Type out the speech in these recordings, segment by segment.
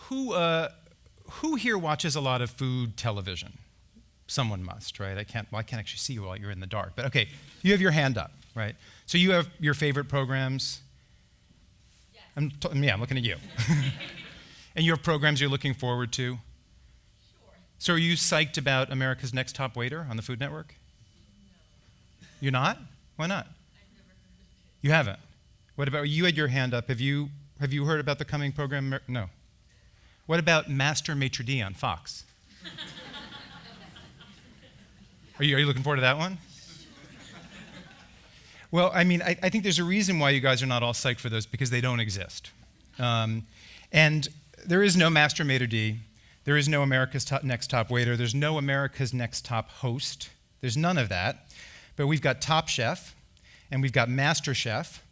Who here watches a lot of food television? Someone must, right? I can't actually see you while you're in the dark, but okay, you have your hand up, right? So you have your favorite programs? Yes. I'm looking at you. And you have programs you're looking forward to? Sure. So are you psyched about America's Next Top Waiter on the Food Network? No. You're not? Why not? I've never heard of it. You haven't? What about, you had your hand up. Have you heard about the coming program? No. What about Master Maitre d' on Fox? Are you looking forward to that one? Well, I mean, I think there's a reason why you guys are not all psyched for those, because they don't exist. And there is no Master Maitre d', there is no America's Next Top Waiter, there's no America's Next Top Host, there's none of that. But we've got Top Chef, and we've got Master Chef,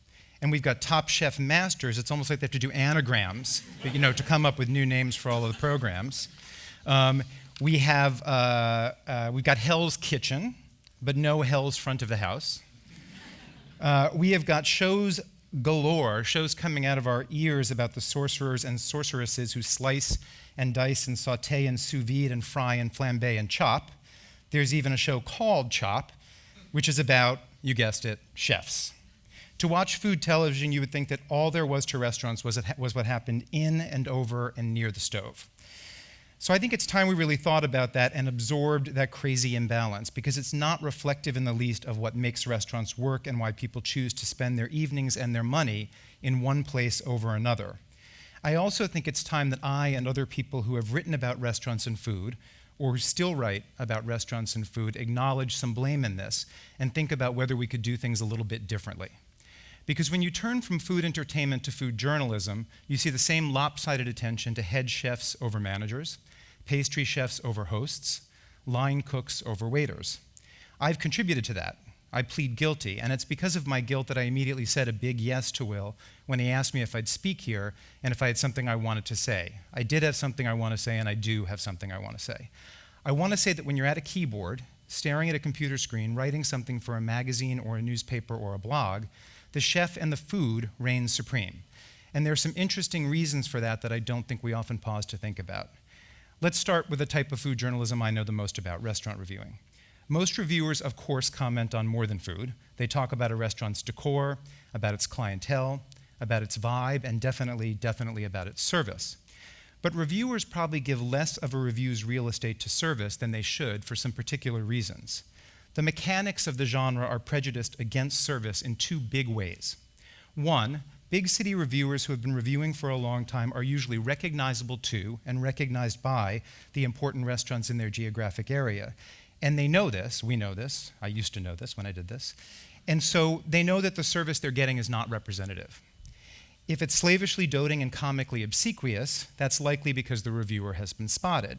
and we've got Top Chef Masters. It's almost like they have to do anagrams, to come up with new names for all of the programs. We've got Hell's Kitchen, but no Hell's Front of the House. We have got shows galore, shows coming out of our ears about the sorcerers and sorceresses who slice and dice and saute and sous vide and fry and flambe and chop. There's even a show called Chop, which is about, you guessed it, chefs. To watch food television, you would think that all there was to restaurants was what happened in and over and near the stove. So I think it's time we really thought about that and absorbed that crazy imbalance, because it's not reflective in the least of what makes restaurants work and why people choose to spend their evenings and their money in one place over another. I also think it's time that I and other people who have written about restaurants and food, or who still write about restaurants and food, acknowledge some blame in this and think about whether we could do things a little bit differently. Because when you turn from food entertainment to food journalism, you see the same lopsided attention to head chefs over managers, pastry chefs over hosts, line cooks over waiters. I've contributed to that. I plead guilty, and it's because of my guilt that I immediately said a big yes to Will when he asked me if I'd speak here and if I had something I wanted to say. I did have something I want to say, and I do have something I want to say. I want to say that when you're at a keyboard, staring at a computer screen, writing something for a magazine or a newspaper or a blog, the chef and the food reigns supreme. And there are some interesting reasons for that I don't think we often pause to think about. Let's start with the type of food journalism I know the most about, restaurant reviewing. Most reviewers, of course, comment on more than food. They talk about a restaurant's decor, about its clientele, about its vibe, and definitely about its service. But reviewers probably give less of a review's real estate to service than they should for some particular reasons. The mechanics of the genre are prejudiced against service in two big ways. One, big city reviewers who have been reviewing for a long time are usually recognizable to and recognized by the important restaurants in their geographic area. And they know this, we know this, I used to know this when I did this, and so they know that the service they're getting is not representative. If it's slavishly doting and comically obsequious, that's likely because the reviewer has been spotted.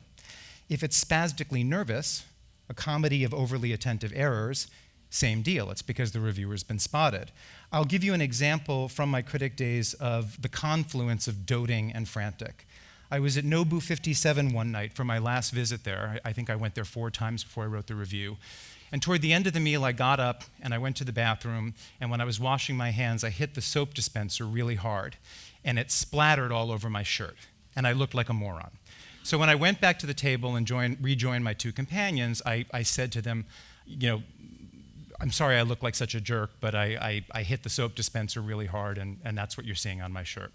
If it's spastically nervous, a comedy of overly attentive errors, same deal, it's because the reviewer's been spotted. I'll give you an example from my critic days of the confluence of doting and frantic. I was at Nobu 57 one night for my last visit there. I think I went there 4 times before I wrote the review. And toward the end of the meal, I got up and I went to the bathroom, and when I was washing my hands, I hit the soap dispenser really hard, and it splattered all over my shirt, and I looked like a moron. So when I went back to the table and rejoined my 2 companions, I said to them, I'm sorry I look like such a jerk, but I hit the soap dispenser really hard, and that's what you're seeing on my shirt.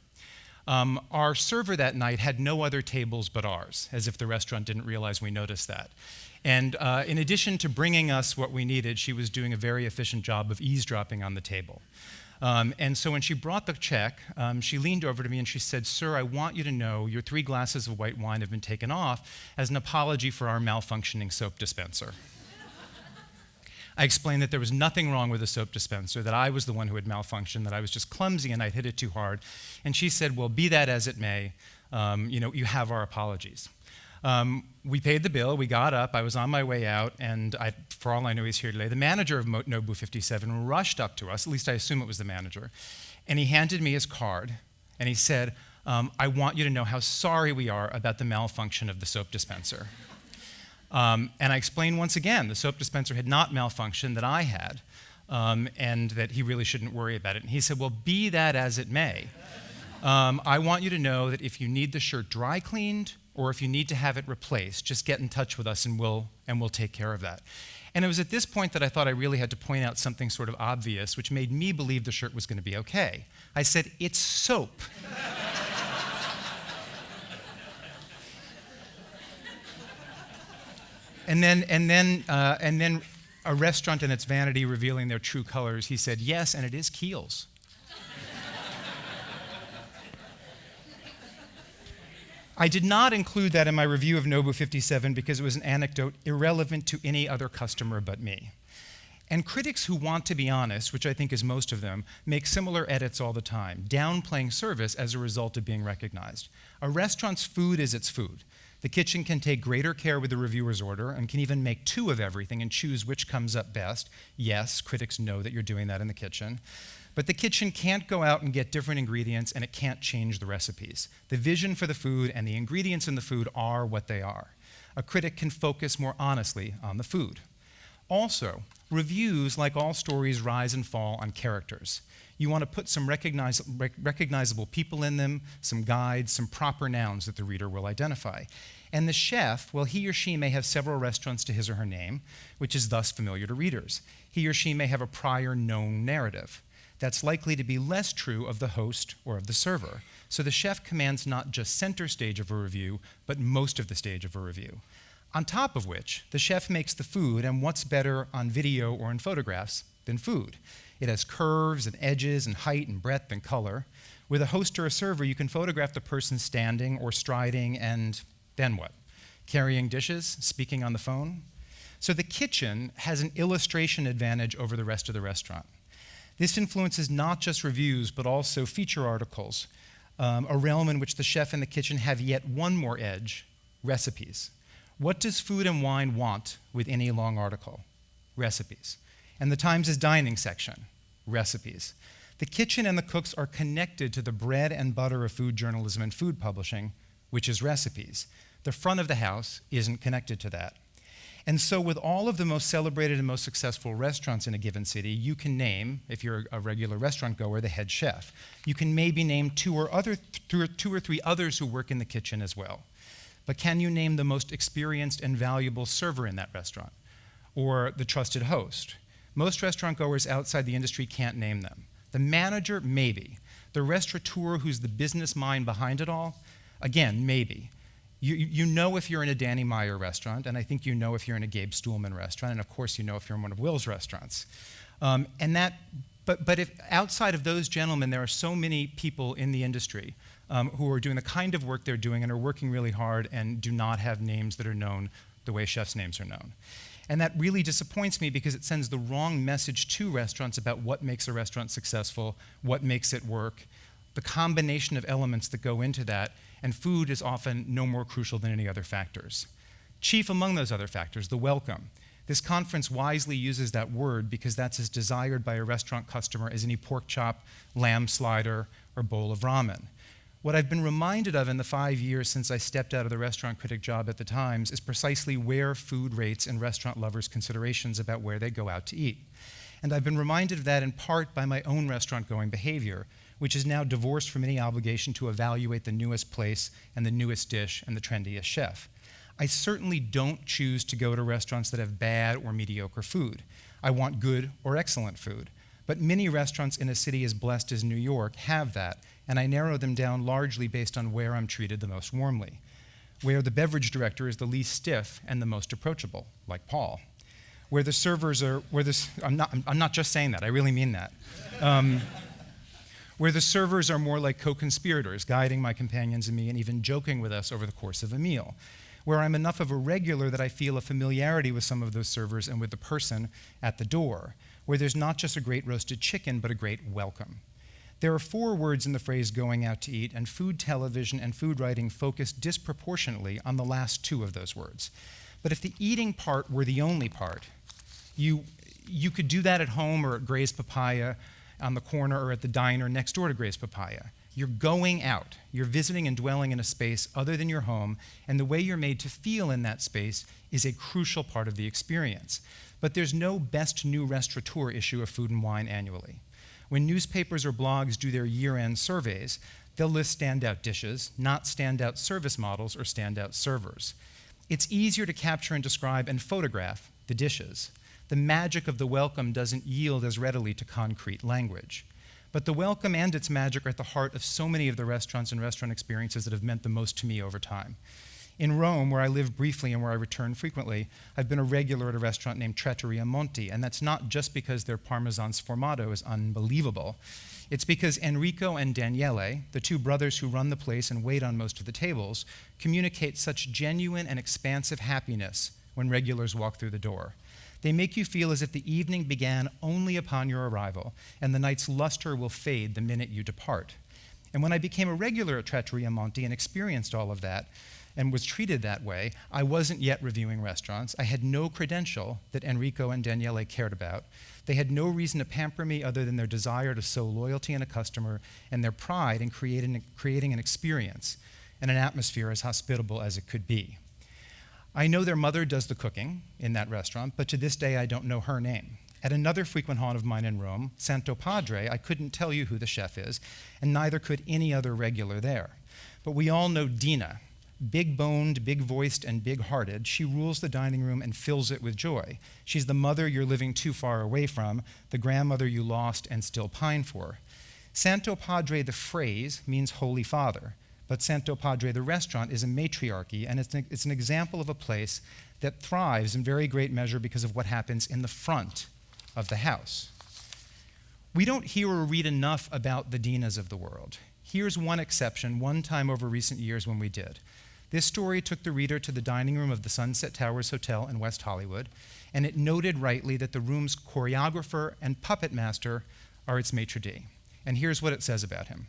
Our server that night had no other tables but ours, as if the restaurant didn't realize we noticed that. And in addition to bringing us what we needed, she was doing a very efficient job of eavesdropping on the table. And so when she brought the check, she leaned over to me and she said, "Sir, I want you to know your 3 glasses of white wine have been taken off as an apology for our malfunctioning soap dispenser." I explained that there was nothing wrong with the soap dispenser, that I was the one who had malfunctioned, that I was just clumsy and I'd hit it too hard. And she said, "Well, be that as it may, you have our apologies." We paid the bill, we got up, I was on my way out, and for all I know he's here today. The manager of Nobu 57 rushed up to us, at least I assume it was the manager, and he handed me his card, and he said, "I want you to know how sorry we are about the malfunction of the soap dispenser." And I explained once again, the soap dispenser had not malfunctioned, that I had, and that he really shouldn't worry about it. And he said, "Well, be that as it may, I want you to know that if you need the shirt dry cleaned or if you need to have it replaced, just get in touch with us and we'll take care of that. And it was at this point that I thought I really had to point out something sort of obvious, which made me believe the shirt was going to be okay. I said, "It's soap." And then a restaurant in its vanity revealing their true colors, he said, "Yes, and it is Kiehl's." I did not include that in my review of Nobu 57 because it was an anecdote irrelevant to any other customer but me. And critics who want to be honest, which I think is most of them, make similar edits all the time, downplaying service as a result of being recognized. A restaurant's food is its food. The kitchen can take greater care with the reviewer's order and can even make two of everything and choose which comes up best. Yes, critics know that you're doing that in the kitchen. But the kitchen can't go out and get different ingredients, and it can't change the recipes. The vision for the food and the ingredients in the food are what they are. A critic can focus more honestly on the food. Also, reviews, like all stories, rise and fall on characters. You want to put some recognizable people in them, some guides, some proper nouns that the reader will identify. And the chef, well, he or she may have several restaurants to his or her name, which is thus familiar to readers. He or she may have a prior known narrative. That's likely to be less true of the host or of the server. So the chef commands not just center stage of a review, but most of the stage of a review. On top of which, the chef makes the food, and what's better on video or in photographs than food? It has curves and edges and height and breadth and color. With a host or a server, you can photograph the person standing or striding, and then what? Carrying dishes, speaking on the phone? So the kitchen has an illustration advantage over the rest of the restaurant. This influences not just reviews, but also feature articles, a realm in which the chef and the kitchen have yet one more edge: recipes. What does Food and Wine want with any long article? Recipes. And the Times' dining section? Recipes. The kitchen and the cooks are connected to the bread and butter of food journalism and food publishing, which is recipes. The front of the house isn't connected to that. And so with all of the most celebrated and most successful restaurants in a given city, you can name, if you're a regular restaurant goer, the head chef. You can maybe name two or three others who work in the kitchen as well. But can you name the most experienced and valuable server in that restaurant? Or the trusted host? Most restaurant goers outside the industry can't name them. The manager, maybe. The restaurateur who's the business mind behind it all, again, maybe. You know if you're in a Danny Meyer restaurant, and I think you know if you're in a Gabe Stuhlman restaurant, and of course you know if you're in one of Will's restaurants. But if outside of those gentlemen, there are so many people in the industry who are doing the kind of work they're doing and are working really hard and do not have names that are known the way chefs' names are known. And that really disappoints me because it sends the wrong message to restaurants about what makes a restaurant successful, what makes it work, the combination of elements that go into that, and food is often no more crucial than any other factors. Chief among those other factors, the welcome. This conference wisely uses that word because that's as desired by a restaurant customer as any pork chop, lamb slider, or bowl of ramen. What I've been reminded of in the 5 years since I stepped out of the restaurant critic job at the Times is precisely where food rates in restaurant lovers' considerations about where they go out to eat. And I've been reminded of that in part by my own restaurant-going behavior, which is now divorced from any obligation to evaluate the newest place and the newest dish and the trendiest chef. I certainly don't choose to go to restaurants that have bad or mediocre food. I want good or excellent food. But many restaurants in a city as blessed as New York have that, and I narrow them down largely based on where I'm treated the most warmly, where the beverage director is the least stiff and the most approachable, like Paul, where the servers are, I'm not just saying that, I really mean that. Where the servers are more like co-conspirators, guiding my companions and me and even joking with us over the course of a meal. Where I'm enough of a regular that I feel a familiarity with some of those servers and with the person at the door. Where there's not just a great roasted chicken, but a great welcome. There are 4 words in the phrase going out to eat, and food television and food writing focus disproportionately on the last 2 of those words. But if the eating part were the only part, you could do that at home or at Gray's Papaya on the corner or at the diner next door to Gray's Papaya. You're going out. You're visiting and dwelling in a space other than your home, and the way you're made to feel in that space is a crucial part of the experience. But there's no best new restaurateur issue of Food and Wine annually. When newspapers or blogs do their year-end surveys, They'll list standout dishes, not standout service models or standout servers. It's easier to capture and describe and photograph the dishes. The magic of the welcome doesn't yield as readily to concrete language. But the welcome and its magic are at the heart of so many of the restaurants and restaurant experiences that have meant the most to me over time. In Rome, where I lived briefly and where I return frequently, I've been a regular at a restaurant named Trattoria Monti, and that's not just because their Parmesan sformato is unbelievable. It's because Enrico and Daniele, the two brothers who run the place and wait on most of the tables, communicate such genuine and expansive happiness when regulars walk through the door. They make you feel as if the evening began only upon your arrival, and the night's luster will fade the minute you depart. And when I became a regular at Trattoria Monti and experienced all of that, and was treated that way, I wasn't yet reviewing restaurants. I had no credential that Enrico and Daniele cared about. They had no reason to pamper me other than their desire to sow loyalty in a customer and their pride in creating an experience and an atmosphere as hospitable as it could be. I know their mother does the cooking in that restaurant, but to this day I don't know her name. At another frequent haunt of mine in Rome, Santo Padre, I couldn't tell you who the chef is, and neither could any other regular there. But we all know Dina. Big-boned, big-voiced, and big-hearted, she rules the dining room and fills it with joy. She's the mother you're living too far away from, the grandmother you lost and still pine for. Santo Padre, the phrase, means Holy Father, but Santo Padre, the restaurant, is a matriarchy, and it's an example of a place that thrives in very great measure because of what happens in the front of the house. We don't hear or read enough about the Dinas of the world. Here's one exception, one time over recent years when we did. This story took the reader to the dining room of the Sunset Towers Hotel in West Hollywood, and it noted rightly that the room's choreographer and puppet master are its maitre d'. And here's what it says about him.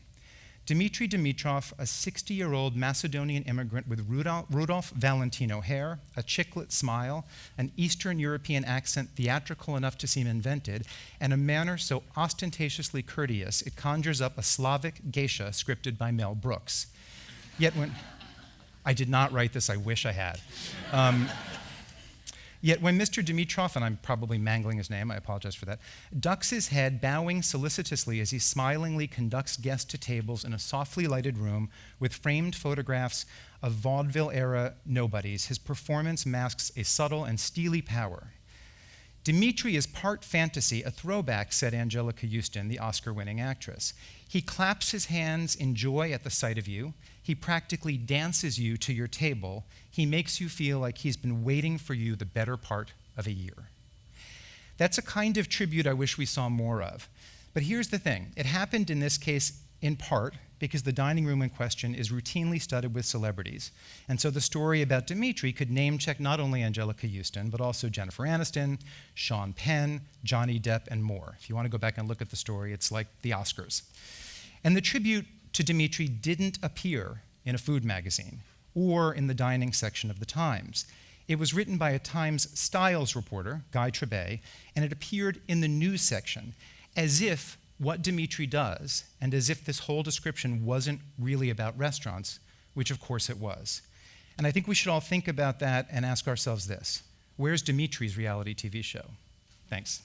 Dmitry Dimitrov, a 60-year-old Macedonian immigrant with Rudolph Valentino hair, a chicklet smile, an Eastern European accent theatrical enough to seem invented, and a manner so ostentatiously courteous it conjures up a Slavic geisha scripted by Mel Brooks. Yet when I did not write this, I wish I had. Yet when Mr. Dimitrov, and I'm probably mangling his name, I apologize for that, ducks his head, bowing solicitously as he smilingly conducts guests to tables in a softly lighted room with framed photographs of vaudeville-era nobodies, his performance masks a subtle and steely power. Dimitri is part fantasy, a throwback, said Angelica Houston, the Oscar-winning actress. He claps his hands in joy at the sight of you. He practically dances you to your table. He makes you feel like he's been waiting for you the better part of a year. That's a kind of tribute I wish we saw more of. But here's the thing. It happened in this case in part because the dining room in question is routinely studded with celebrities. And so the story about Dimitri could name-check not only Angelica Houston, but also Jennifer Aniston, Sean Penn, Johnny Depp, and more. If you want to go back and look at the story, it's like the Oscars. And the tribute to Dimitri didn't appear in a food magazine or in the dining section of the Times. It was written by a Times styles reporter, Guy Trebay, and it appeared in the news section, as if what Dimitri does, and as if this whole description wasn't really about restaurants, which of course it was. And I think we should all think about that and ask ourselves this: where's Dimitri's reality TV show? Thanks.